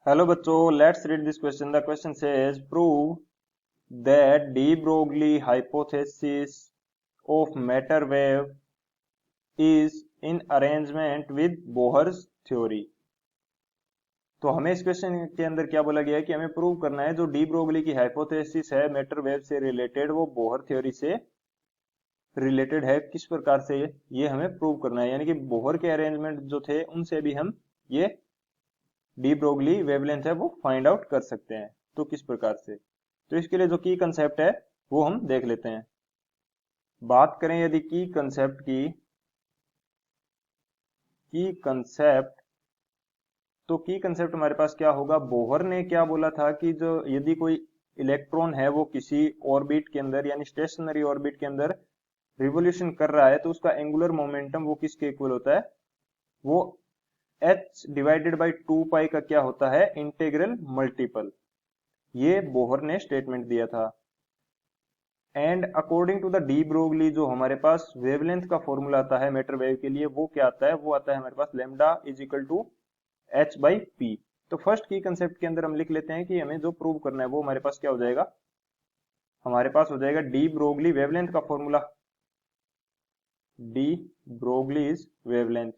Hello बच्चों, let's read this question. The question says, prove that de Broglie hypothesis of matter wave is in arrangement with Bohr's theory. तो हमें इस question के अंदर क्या बोला गया है कि हमें प्रूव करना है जो डी ब्रोगली की हाइपोथेसिस है मैटर वेव से रिलेटेड, वो बोहर थ्योरी से रिलेटेड है। किस प्रकार से ये हमें प्रूव करना है, यानी कि बोहर के अरेंजमेंट जो थे उनसे भी हम ये डी ब्रोगली वेवलेंथ है वो फाइंड आउट कर सकते हैं। तो किस प्रकार से, तो इसके लिए जो की कंसेप्ट है वो हम देख लेते हैं। बात करें यदि की कंसेप्ट की तो की कंसेप्ट हमारे पास क्या होगा। बोहर ने क्या बोला था कि जो यदि कोई इलेक्ट्रॉन है वो किसी ऑर्बिट के अंदर यानी स्टेशनरी ऑर्बिट के अंदर रिवोल्यूशन कर रहा है तो उसका एंगुलर मोमेंटम वो किसके इक्वल होता है, वो h डिवाइडेड बाई 2 पाई का क्या होता है, इंटीग्रल मल्टीपल। ये बोहर ने स्टेटमेंट दिया था। And according to the de Broglie जो हमारे पास वेवलेंथ का फॉर्मूला आता है मैटर वेव के लिए, वो क्या आता है, वो आता है हमारे पास lambda is equal to h by p. तो फर्स्ट की कंसेप्ट के अंदर हम लिख लेते हैं कि हमें जो प्रूव करना है वो हमारे पास क्या हो जाएगा, हमारे पास हो जाएगा डी ब्रोगली वेवलेंथ का फॉर्मूला, डी ब्रोगलीज वेवलेंथ।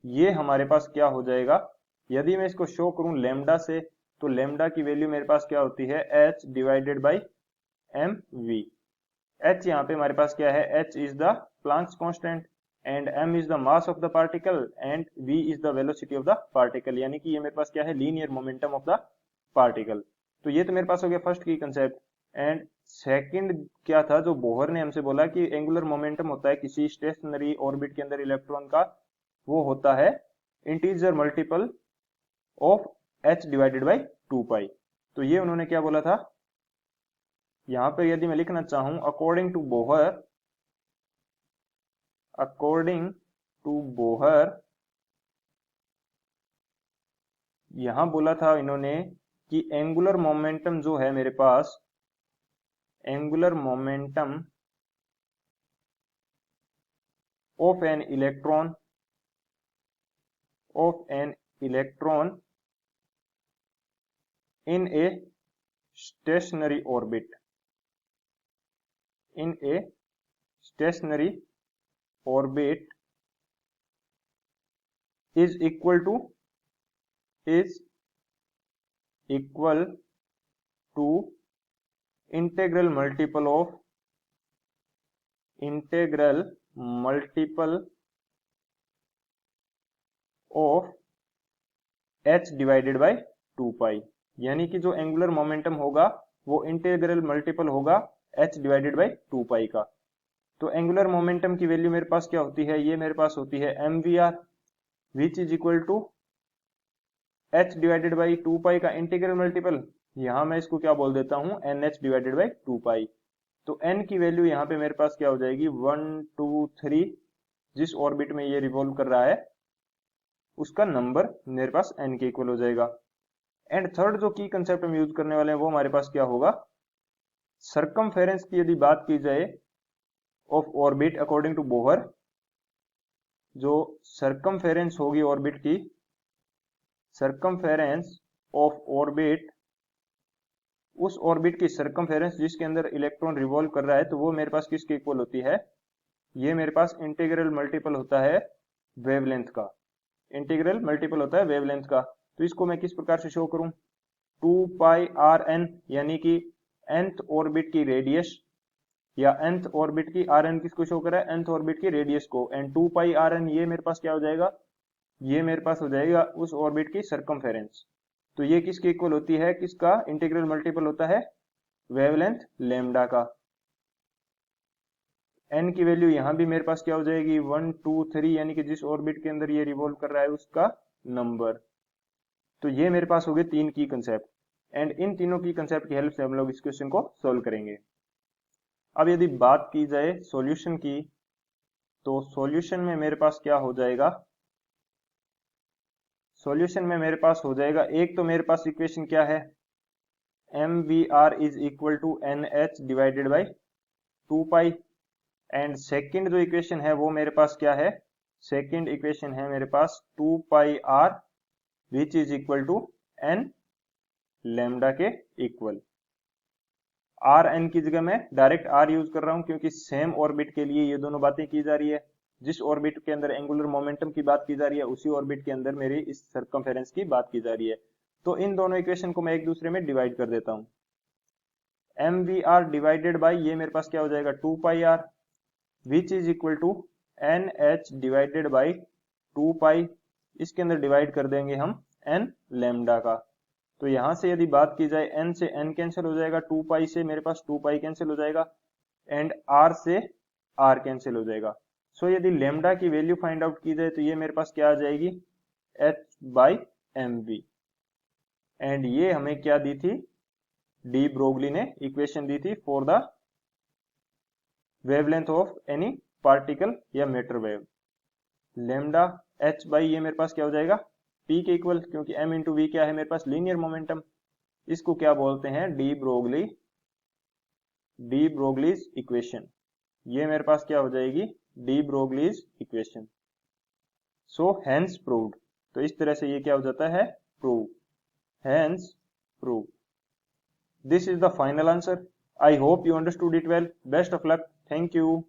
ये हमारे पास क्या हो जाएगा, यदि मैं इसको शो करूं लेमडा से, तो लेमडा की वैल्यू मेरे पास क्या होती है, h divided by m v. H यहाँ पे हमारे पास क्या है, h is the Planck's constant and m is the mass of the particle and v is the velocity of the particle, यानी कि ये मेरे पास क्या है, linear momentum of the particle. तो ये तो मेरे पास हो गया फर्स्ट की कंसेप्ट। एंड सेकंड क्या था, जो बोहर ने हमसे बोला कि एंगुलर मोमेंटम होता है किसी स्टेशनरी ऑर्बिट के अंदर इलेक्ट्रॉन का, वो होता है integer multiple of h divided by 2 पाई। तो ये उन्होंने क्या बोला था, यहां पर यदि मैं लिखना चाहूं अकॉर्डिंग टू बोहर यहां बोला था इन्होंने कि एंगुलर मोमेंटम जो है मेरे पास, angular momentum of an electron in a stationary orbit is equal to integral multiple of h divided by 2 पाई, यानी कि जो एंगुलर मोमेंटम होगा वो इंटीग्रल मल्टीपल होगा h डिवाइडेड बाई 2 पाई का। तो एंगुलर मोमेंटम की वैल्यू मेरे पास क्या होती है, ये मेरे पास होती है mvr which is equal to h divided by 2 pi का इंटीग्रल मल्टीपल, यहां मैं इसको क्या बोल देता हूं, nh डिवाइडेड बाई 2 पाई। तो n की वैल्यू यहाँ पे मेरे पास क्या हो जाएगी, 1 2 3, जिस ऑर्बिट में ये रिवॉल्व कर रहा है उसका नंबर मेरे पास n के इक्वल हो जाएगा। एंड थर्ड जो की कंसेप्ट हम यूज करने वाले हैं वो हमारे पास क्या होगा, सरकमफेरेंस की यदि बात की जाए of orbit according to Bohr, जो सरकमफेरेंस होगी ऑर्बिट की, सरकमफेरेंस ऑफ ऑर्बिट, उस ऑर्बिट की सरकमफेरेंस जिसके अंदर इलेक्ट्रॉन रिवॉल्व कर रहा है, तो वो मेरे पास किसके इक्वल होती है, ये मेरे पास इंटीग्रल मल्टीपल होता है वेवलेंथ का, इंटीग्रल मल्टीपल होता है वेवलेंथ का। तो इसको मैं किस प्रकार से शो करूं, 2 पाई आर एन, यानी कि nth ऑर्बिट की रेडियस या nth ऑर्बिट की आर एन किसको शो करा है, nth ऑर्बिट की रेडियस को, एंड 2 पाई आर एन ये मेरे पास क्या हो जाएगा, ये मेरे पास हो जाएगा उस ऑर्बिट की सरकमफेरेंस। तो ये किसके इक्वल होती है, किसका इंटीग्रल मल्टीपल होता है, वेवलेंथ लेमडा का। n की वैल्यू यहां भी मेरे पास क्या हो जाएगी, 1 2 3, यानी कि जिस ऑर्बिट के अंदर ये रिवॉल्व कर रहा है उसका नंबर। तो ये मेरे पास हो गए तीन की कंसेप्ट, एंड इन तीनों की कंसेप्ट की हेल्प से हम लोग इस क्वेश्चन को सोल्व करेंगे। अब यदि बात की जाए सॉल्यूशन की, तो सॉल्यूशन में मेरे पास क्या हो जाएगा, सॉल्यूशन में मेरे पास हो जाएगा, एक तो मेरे पास इक्वेशन क्या है, mvr is equal to nh divided by 2 pi. And second जो इक्वेशन है वो मेरे पास क्या है, सेकंड इक्वेशन है मेरे पास 2 pi r which is equal to n lambda के इक्वल। आर एन की जगह मैं डायरेक्ट आर यूज कर रहा हूं क्योंकि सेम ऑर्बिट के लिए ये दोनों बातें की जा रही है। जिस ऑर्बिट के अंदर एंगुलर मोमेंटम की बात की जा रही है उसी ऑर्बिट के अंदर मेरी इस सर्कमफेरेंस की बात की जा रही है। तो इन दोनों इक्वेशन को मैं एक दूसरे में डिवाइड कर देता हूं। M v r divided by ये मेरे पास क्या हो जाएगा 2 pi r which is equal to n h divided by 2 pi. इसके अंदर डिवाइड कर देंगे हम एन लेमडा का। तो यहां से यदि बात की जाए n से n कैंसिल हो जाएगा, 2 पाई से मेरे पास 2 पाई कैंसिल हो जाएगा एंड r से r कैंसिल हो जाएगा। सो यदि लेमडा की वैल्यू फाइंड आउट की जाए तो ये मेरे पास क्या आ जाएगी h by m v. And ये हमें क्या दी थी, डी ब्रोगली ने इक्वेशन दी थी for the wavelength of any particle या matter wave. Lambda h by ये मेरे पास क्या हो जाएगा p के इक्वल, क्योंकि m इंटू वी क्या है मेरे पास लीनियर मोमेंटम। इसको क्या बोलते हैं डी ब्रोगलीज इक्वेशन। ये मेरे पास क्या हो जाएगी D Broglie's equation. So hence proved. तो इस तरह से ये क्या हो जाता है prove, hence prove. This is the final answer. I hope you understood it well. Best of luck. Thank you.